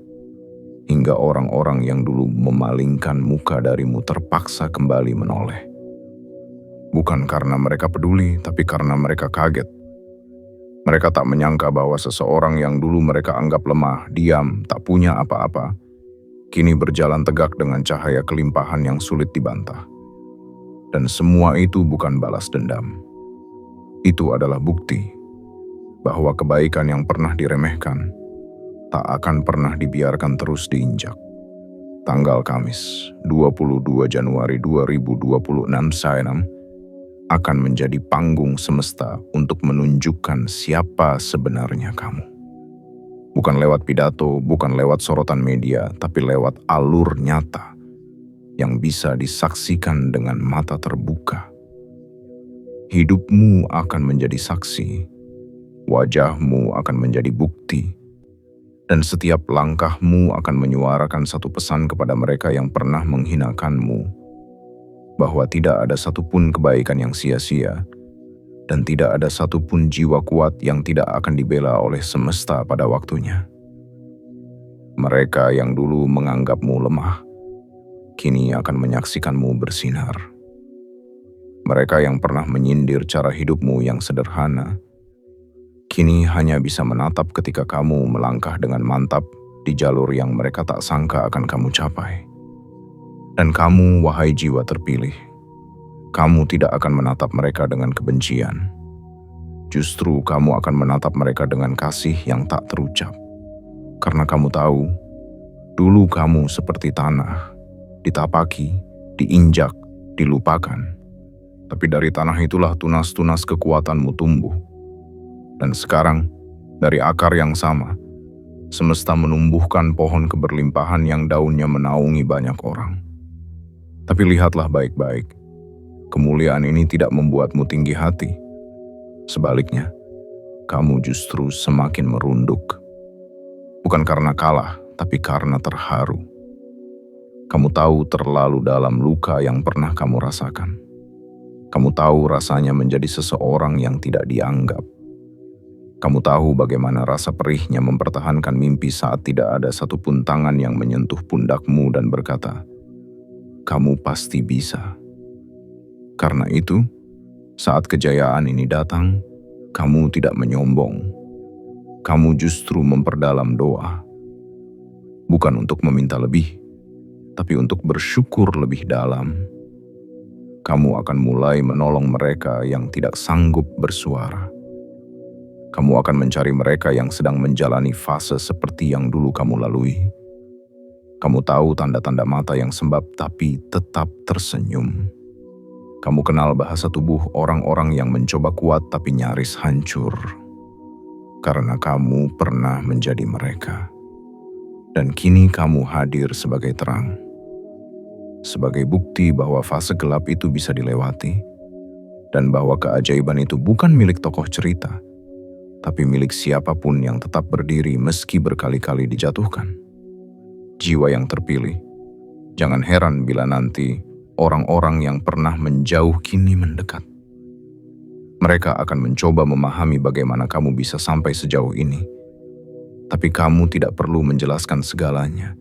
hingga orang-orang yang dulu memalingkan muka darimu terpaksa kembali menoleh. Bukan karena mereka peduli, tapi karena mereka kaget. Mereka tak menyangka bahwa seseorang yang dulu mereka anggap lemah, diam, tak punya apa-apa, kini berjalan tegak dengan cahaya kelimpahan yang sulit dibantah. Dan semua itu bukan balas dendam. Itu adalah bukti bahwa kebaikan yang pernah diremehkan tak akan pernah dibiarkan terus diinjak. Tanggal Kamis, 22 Januari 2026 akan menjadi panggung semesta untuk menunjukkan siapa sebenarnya kamu. Bukan lewat pidato, bukan lewat sorotan media, tapi lewat alur nyata yang bisa disaksikan dengan mata terbuka. Hidupmu akan menjadi saksi, wajahmu akan menjadi bukti, dan setiap langkahmu akan menyuarakan satu pesan kepada mereka yang pernah menghinakanmu, bahwa tidak ada satupun kebaikan yang sia-sia, dan tidak ada satupun jiwa kuat yang tidak akan dibela oleh semesta pada waktunya. Mereka yang dulu menganggapmu lemah, kini akan menyaksikanmu bersinar. Mereka yang pernah menyindir cara hidupmu yang sederhana, kini hanya bisa menatap ketika kamu melangkah dengan mantap di jalur yang mereka tak sangka akan kamu capai. Dan kamu, wahai jiwa terpilih, kamu tidak akan menatap mereka dengan kebencian. Justru kamu akan menatap mereka dengan kasih yang tak terucap. Karena kamu tahu, dulu kamu seperti tanah, ditapaki, diinjak, dilupakan. Tapi dari tanah itulah tunas-tunas kekuatanmu tumbuh. Dan sekarang, dari akar yang sama, semesta menumbuhkan pohon keberlimpahan yang daunnya menaungi banyak orang. Tapi lihatlah baik-baik, kemuliaan ini tidak membuatmu tinggi hati. Sebaliknya, kamu justru semakin merunduk. Bukan karena kalah, tapi karena terharu. Kamu tahu terlalu dalam luka yang pernah kamu rasakan. Kamu tahu rasanya menjadi seseorang yang tidak dianggap. Kamu tahu bagaimana rasa perihnya mempertahankan mimpi saat tidak ada satupun tangan yang menyentuh pundakmu dan berkata, "Kamu pasti bisa." Karena itu, saat kejayaan ini datang, kamu tidak menyombong. Kamu justru memperdalam doa. Bukan untuk meminta lebih, tapi untuk bersyukur lebih dalam. Kamu akan mulai menolong mereka yang tidak sanggup bersuara. Kamu akan mencari mereka yang sedang menjalani fase seperti yang dulu kamu lalui. Kamu tahu tanda-tanda mata yang sembab tapi tetap tersenyum. Kamu kenal bahasa tubuh orang-orang yang mencoba kuat tapi nyaris hancur. Karena kamu pernah menjadi mereka. Dan kini kamu hadir sebagai terang. Sebagai bukti bahwa fase gelap itu bisa dilewati. Dan bahwa keajaiban itu bukan milik tokoh cerita, tapi milik siapapun yang tetap berdiri meski berkali-kali dijatuhkan. Jiwa yang terpilih, jangan heran bila nanti orang-orang yang pernah menjauh kini mendekat. Mereka akan mencoba memahami bagaimana kamu bisa sampai sejauh ini. Tapi kamu tidak perlu menjelaskan segalanya,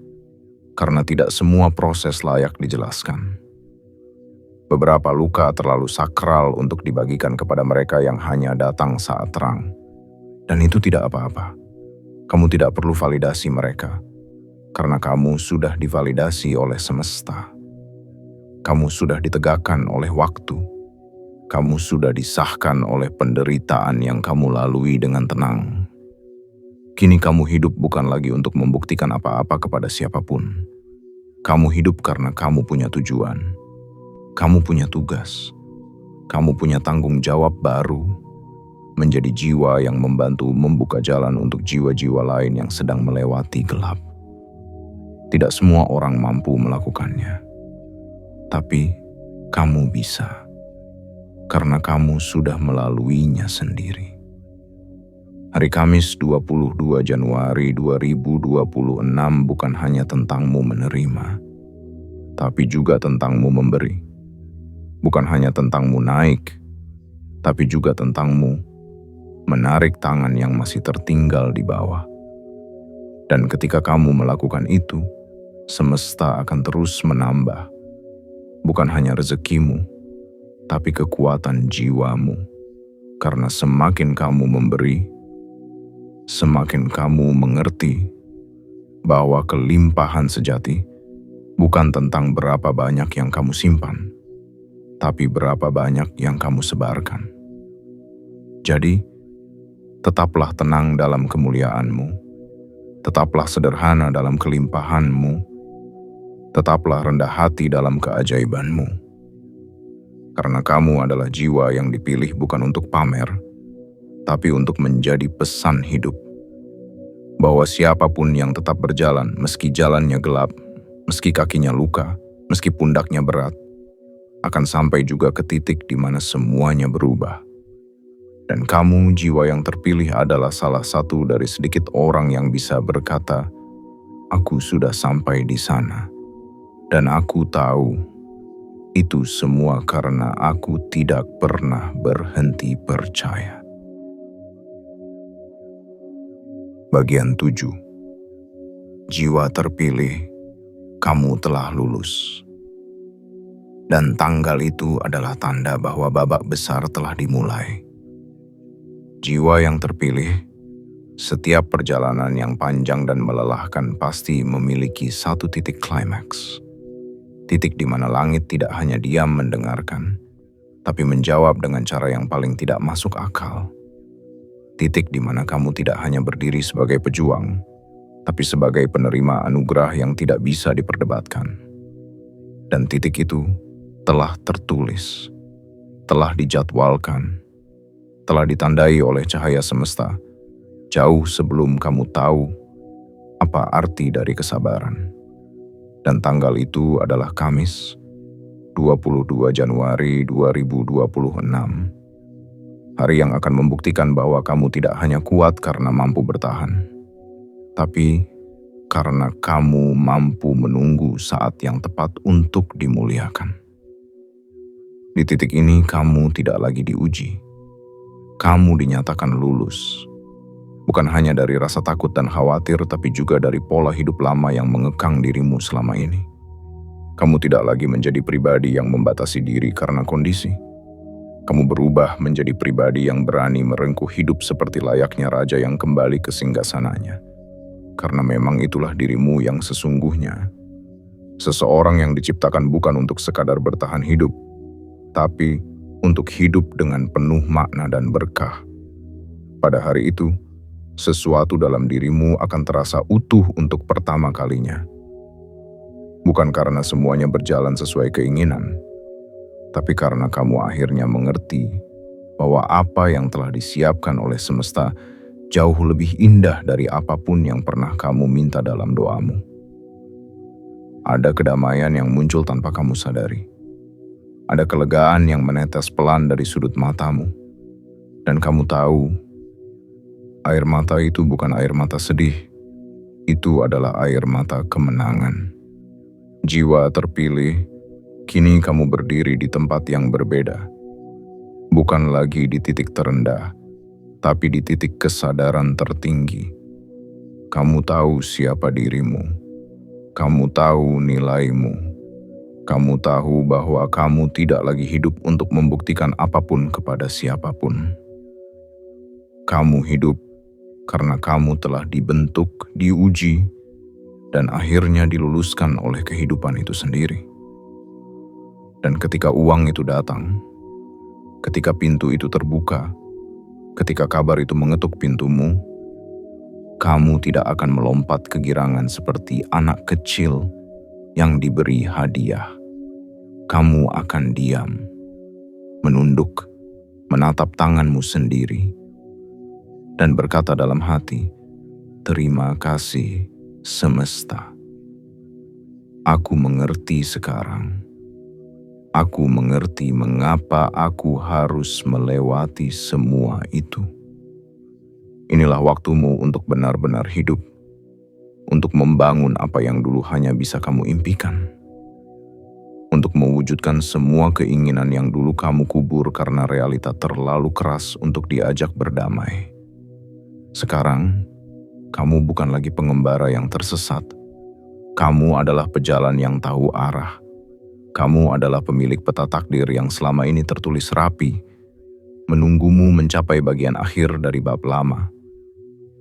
karena tidak semua proses layak dijelaskan. Beberapa luka terlalu sakral untuk dibagikan kepada mereka yang hanya datang saat terang. Dan itu tidak apa-apa. Kamu tidak perlu validasi mereka, karena kamu sudah divalidasi oleh semesta. Kamu sudah ditegakkan oleh waktu. Kamu sudah disahkan oleh penderitaan yang kamu lalui dengan tenang. Kini kamu hidup bukan lagi untuk membuktikan apa-apa kepada siapapun. Kamu hidup karena kamu punya tujuan. Kamu punya tugas. Kamu punya tanggung jawab baru. Menjadi jiwa yang membantu membuka jalan untuk jiwa-jiwa lain yang sedang melewati gelap. Tidak semua orang mampu melakukannya. Tapi kamu bisa. Karena kamu sudah melaluinya sendiri. Hari Kamis 22 Januari 2026 bukan hanya tentangmu menerima, tapi juga tentangmu memberi. Bukan hanya tentangmu naik, tapi juga tentangmu menarik tangan yang masih tertinggal di bawah. Dan ketika kamu melakukan itu, semesta akan terus menambah. Bukan hanya rezekimu, tapi kekuatan jiwamu. Karena semakin kamu memberi, semakin kamu mengerti bahwa kelimpahan sejati bukan tentang berapa banyak yang kamu simpan, tapi berapa banyak yang kamu sebarkan. Jadi, tetaplah tenang dalam kemuliaanmu, tetaplah sederhana dalam kelimpahanmu, tetaplah rendah hati dalam keajaibanmu. Karena kamu adalah jiwa yang dipilih bukan untuk pamer, tapi untuk menjadi pesan hidup. Bahwa siapapun yang tetap berjalan, meski jalannya gelap, meski kakinya luka, meski pundaknya berat, akan sampai juga ke titik di mana semuanya berubah. Dan kamu, jiwa yang terpilih, adalah salah satu dari sedikit orang yang bisa berkata, "Aku sudah sampai di sana." Dan aku tahu, itu semua karena aku tidak pernah berhenti percaya. Bagian 7. Jiwa terpilih, kamu telah lulus. Dan tanggal itu adalah tanda bahwa babak besar telah dimulai. Jiwa yang terpilih, setiap perjalanan yang panjang dan melelahkan pasti memiliki satu titik klimaks. Titik di mana langit tidak hanya diam mendengarkan, tapi menjawab dengan cara yang paling tidak masuk akal. Titik di mana kamu tidak hanya berdiri sebagai pejuang, tapi sebagai penerima anugerah yang tidak bisa diperdebatkan. Dan titik itu telah tertulis, telah dijadwalkan, telah ditandai oleh cahaya semesta, jauh sebelum kamu tahu apa arti dari kesabaran. Dan tanggal itu adalah Kamis, 22 Januari 2026. Hari yang akan membuktikan bahwa kamu tidak hanya kuat karena mampu bertahan, tapi karena kamu mampu menunggu saat yang tepat untuk dimuliakan. Di titik ini kamu tidak lagi diuji. Kamu dinyatakan lulus. Bukan hanya dari rasa takut dan khawatir, tapi juga dari pola hidup lama yang mengekang dirimu selama ini. Kamu tidak lagi menjadi pribadi yang membatasi diri karena kondisi. Kamu berubah menjadi pribadi yang berani merengkuh hidup seperti layaknya raja yang kembali ke singgasananya. Karena memang itulah dirimu yang sesungguhnya. Seseorang yang diciptakan bukan untuk sekadar bertahan hidup, tapi untuk hidup dengan penuh makna dan berkah. Pada hari itu, sesuatu dalam dirimu akan terasa utuh untuk pertama kalinya. Bukan karena semuanya berjalan sesuai keinginan, tapi karena kamu akhirnya mengerti bahwa apa yang telah disiapkan oleh semesta jauh lebih indah dari apapun yang pernah kamu minta dalam doamu. Ada kedamaian yang muncul tanpa kamu sadari. Ada kelegaan yang menetes pelan dari sudut matamu. Dan kamu tahu, air mata itu bukan air mata sedih. Itu adalah air mata kemenangan. Jiwa terpilih, kini kamu berdiri di tempat yang berbeda. bukan lagi di titik terendah, tapi di titik kesadaran tertinggi. Kamu tahu siapa dirimu, kamu tahu nilaimu, kamu tahu bahwa kamu tidak lagi hidup untuk membuktikan apapun kepada siapapun. Kamu hidup karena kamu telah dibentuk, diuji, dan akhirnya diluluskan oleh kehidupan itu sendiri. Dan ketika uang itu datang, ketika pintu itu terbuka, ketika kabar itu mengetuk pintumu, kamu tidak akan melompat kegirangan seperti anak kecil yang diberi hadiah. Kamu akan diam, menunduk, menatap tanganmu sendiri, dan berkata dalam hati, "Terima kasih, semesta. Aku mengerti sekarang. Aku mengerti mengapa aku harus melewati semua itu." Inilah waktumu untuk benar-benar hidup, untuk membangun apa yang dulu hanya bisa kamu impikan, untuk mewujudkan semua keinginan yang dulu kamu kubur karena realita terlalu keras untuk diajak berdamai. Sekarang, kamu bukan lagi pengembara yang tersesat. Kamu adalah pejalan yang tahu arah. Kamu adalah pemilik peta takdir yang selama ini tertulis rapi, menunggumu mencapai bagian akhir dari bab lama,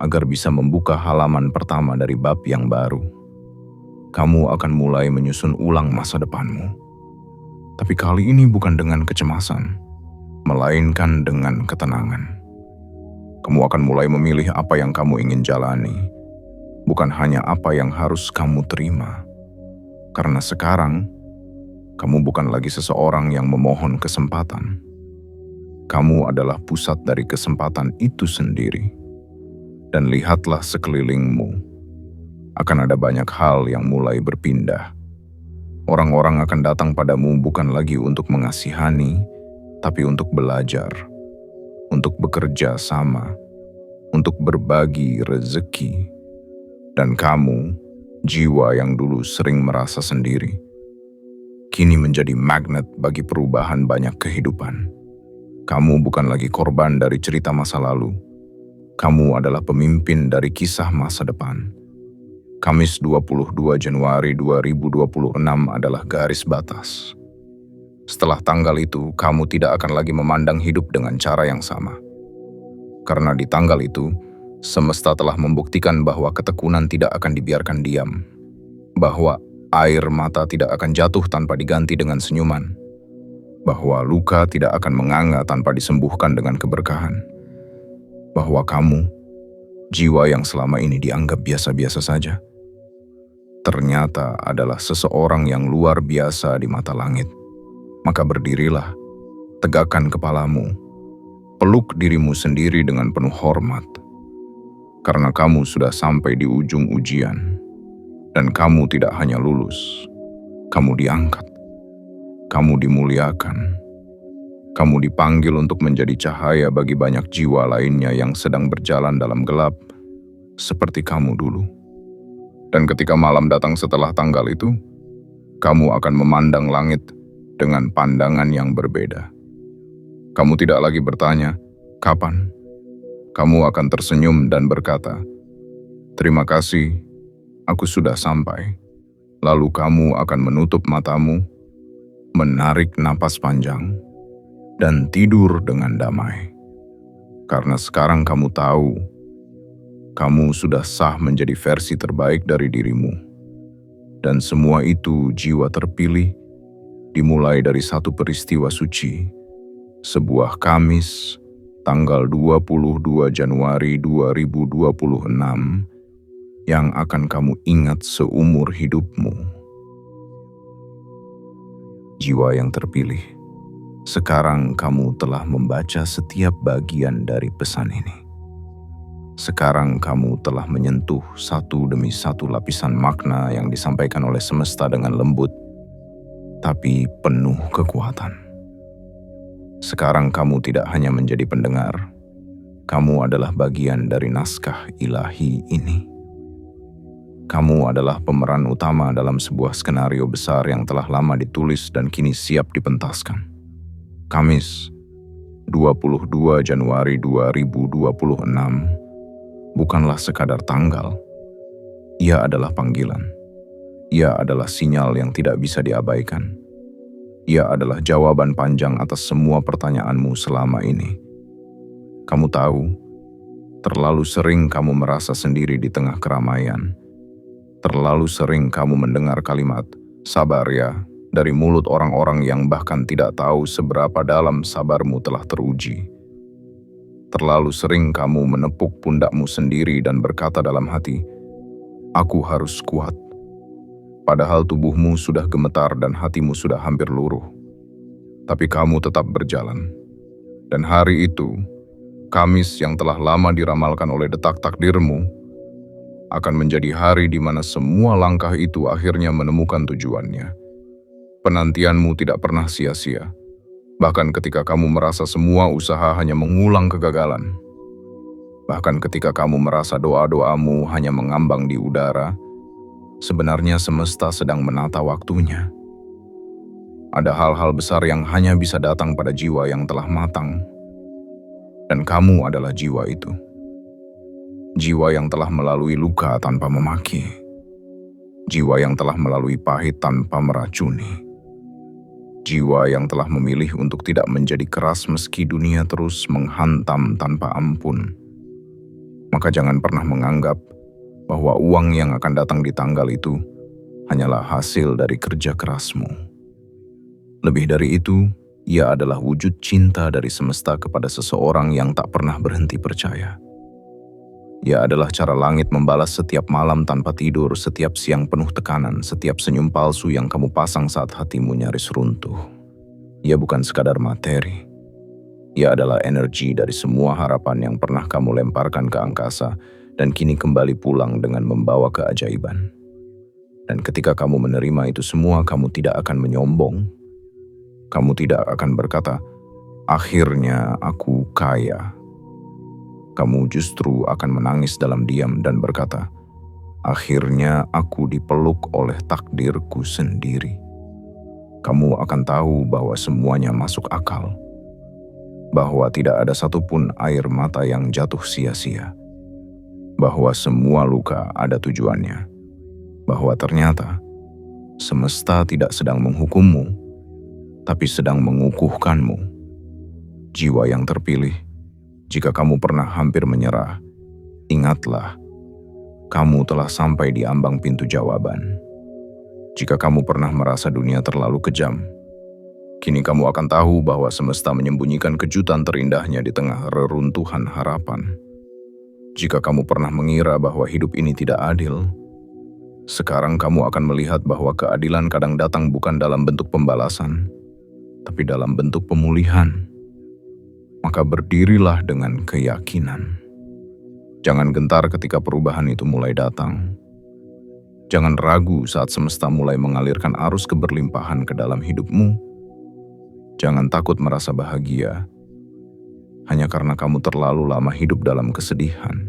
agar bisa membuka halaman pertama dari bab yang baru. Kamu akan mulai menyusun ulang masa depanmu. Tapi kali ini bukan dengan kecemasan, melainkan dengan ketenangan. Kamu akan mulai memilih apa yang kamu ingin jalani, bukan hanya apa yang harus kamu terima. Karena sekarang, kamu bukan lagi seseorang yang memohon kesempatan. Kamu adalah pusat dari kesempatan itu sendiri. Dan lihatlah sekelilingmu. Akan ada banyak hal yang mulai berpindah. Orang-orang akan datang padamu bukan lagi untuk mengasihani, tapi untuk belajar, untuk bekerja sama, untuk berbagi rezeki. Dan kamu, jiwa yang dulu sering merasa sendiri, kini menjadi magnet bagi perubahan banyak kehidupan. Kamu bukan lagi korban dari cerita masa lalu. Kamu adalah pemimpin dari kisah masa depan. Kamis 22 Januari 2026 adalah garis batas. Setelah tanggal itu, kamu tidak akan lagi memandang hidup dengan cara yang sama. Karena di tanggal itu, semesta telah membuktikan bahwa ketekunan tidak akan dibiarkan diam. Bahwa air mata tidak akan jatuh tanpa diganti dengan senyuman. Bahwa luka tidak akan menganga tanpa disembuhkan dengan keberkahan. Bahwa kamu, jiwa yang selama ini dianggap biasa-biasa saja, ternyata adalah seseorang yang luar biasa di mata langit. Maka berdirilah, tegakkan kepalamu, peluk dirimu sendiri dengan penuh hormat. Karena kamu sudah sampai di ujung ujian, dan kamu tidak hanya lulus, kamu diangkat, kamu dimuliakan. Kamu dipanggil untuk menjadi cahaya bagi banyak jiwa lainnya yang sedang berjalan dalam gelap, seperti kamu dulu. Dan ketika malam datang setelah tanggal itu, kamu akan memandang langit dengan pandangan yang berbeda. Kamu tidak lagi bertanya, "Kapan?" Kamu akan tersenyum dan berkata, "Terima kasih, aku sudah sampai." Lalu kamu akan menutup matamu, menarik napas panjang, dan tidur dengan damai. Karena sekarang kamu tahu, kamu sudah sah menjadi versi terbaik dari dirimu. Dan semua itu jiwa terpilih, dimulai dari satu peristiwa suci, sebuah Kamis, tanggal 22 Januari 2026, yang akan kamu ingat seumur hidupmu. Jiwa yang terpilih, sekarang kamu telah membaca setiap bagian dari pesan ini. Sekarang kamu telah menyentuh satu demi satu lapisan makna yang disampaikan oleh semesta dengan lembut, tapi penuh kekuatan. Sekarang kamu tidak hanya menjadi pendengar, kamu adalah bagian dari naskah ilahi ini. Kamu adalah pemeran utama dalam sebuah skenario besar yang telah lama ditulis dan kini siap dipentaskan. Kamis, 22 Januari 2026 bukanlah sekadar tanggal. Ia adalah panggilan. Ia adalah sinyal yang tidak bisa diabaikan. Ia adalah jawaban panjang atas semua pertanyaanmu selama ini. Kamu tahu, terlalu sering kamu merasa sendiri di tengah keramaian. Terlalu sering kamu mendengar kalimat, "Sabar ya," dari mulut orang-orang yang bahkan tidak tahu seberapa dalam sabarmu telah teruji. Terlalu sering kamu menepuk pundakmu sendiri dan berkata dalam hati, "Aku harus kuat." Padahal tubuhmu sudah gemetar dan hatimu sudah hampir luruh. Tapi kamu tetap berjalan. Dan hari itu, Kamis yang telah lama diramalkan oleh detak takdirmu, akan menjadi hari di mana semua langkah itu akhirnya menemukan tujuannya. Penantianmu tidak pernah sia-sia. Bahkan ketika kamu merasa semua usaha hanya mengulang kegagalan. Bahkan ketika kamu merasa doa-doamu hanya mengambang di udara, sebenarnya semesta sedang menata waktunya. Ada hal-hal besar yang hanya bisa datang pada jiwa yang telah matang. Dan kamu adalah jiwa itu. Jiwa yang telah melalui luka tanpa memaki. Jiwa yang telah melalui pahit tanpa meracuni. Jiwa yang telah memilih untuk tidak menjadi keras meski dunia terus menghantam tanpa ampun. Maka jangan pernah menganggap bahwa uang yang akan datang di tanggal itu hanyalah hasil dari kerja kerasmu. Lebih dari itu, ia adalah wujud cinta dari semesta kepada seseorang yang tak pernah berhenti percaya. Ia adalah cara langit membalas setiap malam tanpa tidur, setiap siang penuh tekanan, setiap senyum palsu yang kamu pasang saat hatimu nyaris runtuh. Ia bukan sekadar materi. Ia adalah energi dari semua harapan yang pernah kamu lemparkan ke angkasa dan kini kembali pulang dengan membawa keajaiban. Dan ketika kamu menerima itu semua, kamu tidak akan menyombong. Kamu tidak akan berkata, "Akhirnya aku kaya." Kamu justru akan menangis dalam diam dan berkata, "Akhirnya aku dipeluk oleh takdirku sendiri." Kamu akan tahu bahwa semuanya masuk akal. Bahwa tidak ada satupun air mata yang jatuh sia-sia. Bahwa semua luka ada tujuannya. Bahwa ternyata semesta tidak sedang menghukummu, tapi sedang mengukuhkanmu. Jiwa yang terpilih, jika kamu pernah hampir menyerah, ingatlah, kamu telah sampai di ambang pintu jawaban. Jika kamu pernah merasa dunia terlalu kejam, kini kamu akan tahu bahwa semesta menyembunyikan kejutan terindahnya di tengah reruntuhan harapan. Jika kamu pernah mengira bahwa hidup ini tidak adil, sekarang kamu akan melihat bahwa keadilan kadang datang bukan dalam bentuk pembalasan, tapi dalam bentuk pemulihan. Maka berdirilah dengan keyakinan. Jangan gentar ketika perubahan itu mulai datang. Jangan ragu saat semesta mulai mengalirkan arus keberlimpahan ke dalam hidupmu. Jangan takut merasa bahagia, hanya karena kamu terlalu lama hidup dalam kesedihan.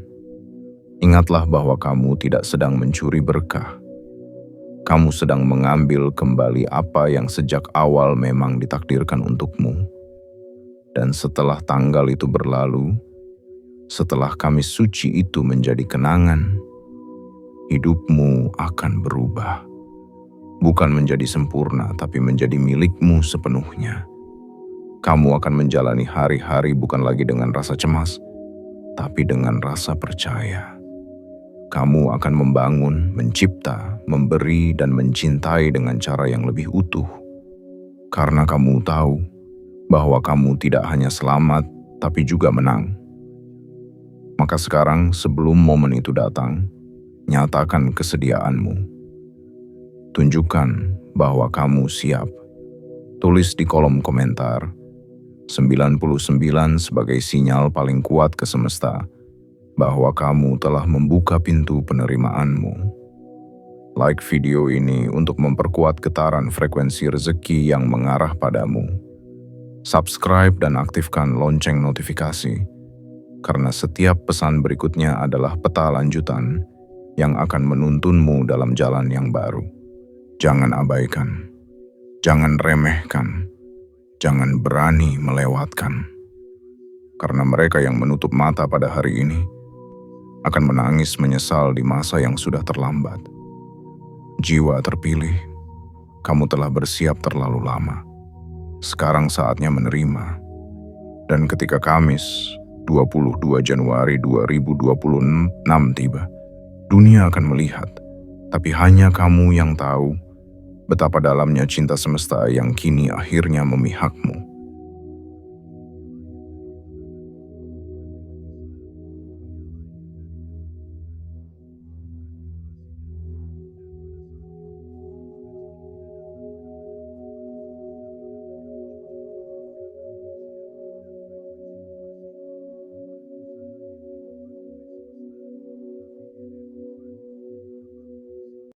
Ingatlah bahwa kamu tidak sedang mencuri berkah. Kamu sedang mengambil kembali apa yang sejak awal memang ditakdirkan untukmu. Dan setelah tanggal itu berlalu, setelah Kamis suci itu menjadi kenangan, hidupmu akan berubah. Bukan menjadi sempurna, tapi menjadi milikmu sepenuhnya. Kamu akan menjalani hari-hari bukan lagi dengan rasa cemas, tapi dengan rasa percaya. Kamu akan membangun, mencipta, memberi, dan mencintai dengan cara yang lebih utuh. Karena kamu tahu bahwa kamu tidak hanya selamat, tapi juga menang. Maka sekarang, sebelum momen itu datang, nyatakan kesediaanmu. Tunjukkan bahwa kamu siap. Tulis di kolom komentar, 99 sebagai sinyal paling kuat ke semesta, bahwa kamu telah membuka pintu penerimaanmu. Like video ini untuk memperkuat getaran frekuensi rezeki yang mengarah padamu. Subscribe dan aktifkan lonceng notifikasi, karena setiap pesan berikutnya adalah peta lanjutan yang akan menuntunmu dalam jalan yang baru. Jangan abaikan, jangan remehkan, jangan berani melewatkan. karena mereka yang menutup mata pada hari ini akan menangis menyesal di masa yang sudah terlambat. Jiwa terpilih, kamu telah bersiap terlalu lama. Sekarang saatnya menerima. Dan ketika Kamis, 22 Januari 2026 tiba, dunia akan melihat, tapi hanya kamu yang tahu betapa dalamnya cinta semesta yang kini akhirnya memihakmu.